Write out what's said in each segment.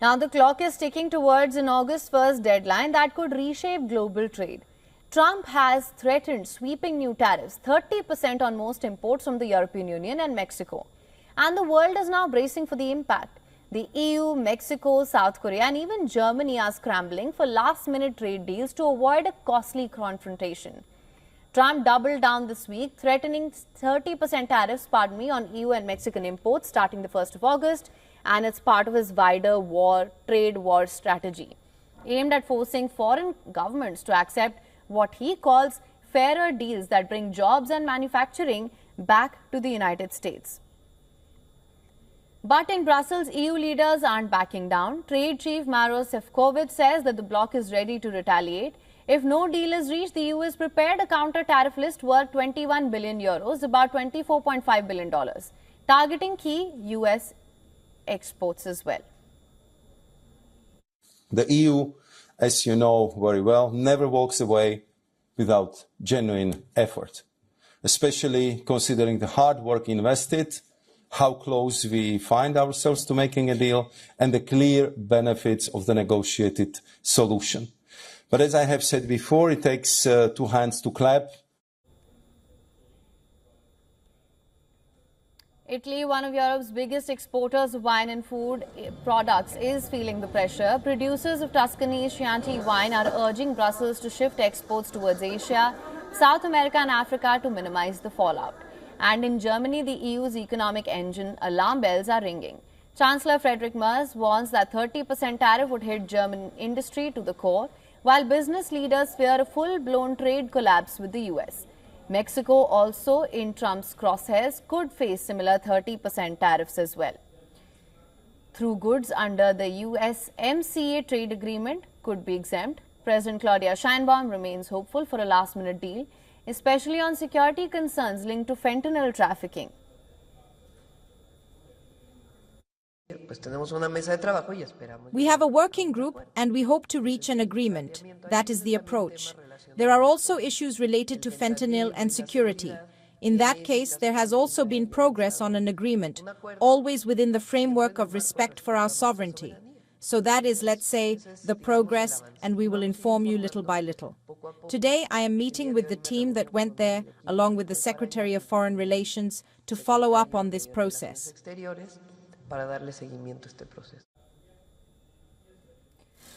Now, the clock is ticking towards an August 1st deadline that could reshape global trade. Trump has threatened sweeping new tariffs, 30% on most imports from the European Union and Mexico. And the world is now bracing for the impact. The EU, Mexico, South Korea and even Germany are scrambling for last-minute trade deals to avoid a costly confrontation. Trump doubled down this week, threatening 30% tariffs, on EU and Mexican imports starting the 1st of August, and it's part of his wider trade war strategy, aimed at forcing foreign governments to accept what he calls fairer deals that bring jobs and manufacturing back to the United States. But in Brussels, EU leaders aren't backing down. Trade Chief Maros Sefcovic says that the bloc is ready to retaliate. If no deal is reached, the EU is prepared a counter-tariff list worth 21 billion euros, about $24.5 billion, targeting key US exports as well. The EU, as you know very well, never walks away without genuine effort, especially considering the hard work invested, how close we find ourselves to making a deal, and the clear benefits of the negotiated solution. But as I have said before, it takes two hands to clap. Italy, one of Europe's biggest exporters of wine and food products, is feeling the pressure. Producers of Tuscany's Chianti wine are urging Brussels to shift exports towards Asia, South America and Africa to minimize the fallout. And in Germany, the EU's economic engine alarm bells are ringing. Chancellor Friedrich Merz warns that 30% tariff would hit German industry to the core, while business leaders fear a full-blown trade collapse with the US. Mexico, also in Trump's crosshairs, could face similar 30% tariffs as well. Through goods under the USMCA trade agreement could be exempt. President Claudia Sheinbaum remains hopeful for a last-minute deal, especially on security concerns linked to fentanyl trafficking. We have a working group and we hope to reach an agreement. That is the approach. There are also issues related to fentanyl and security. In that case, there has also been progress on an agreement, always within the framework of respect for our sovereignty. So that is, let's say, the progress, and we will inform you little by little. Today, I am meeting with the team that went there, along with the Secretary of Foreign Relations, to follow up on this process.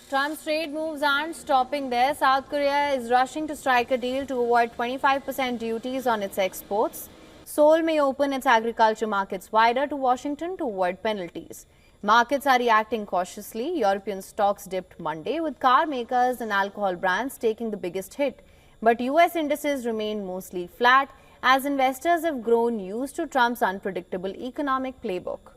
Trump's trade moves aren't stopping there. South Korea is rushing to strike a deal to avoid 25% duties on its exports. Seoul may open its agriculture markets wider to Washington to avoid penalties. Markets are reacting cautiously. European stocks dipped Monday, with car makers and alcohol brands taking the biggest hit. But US indices remain mostly flat as investors have grown used to Trump's unpredictable economic playbook.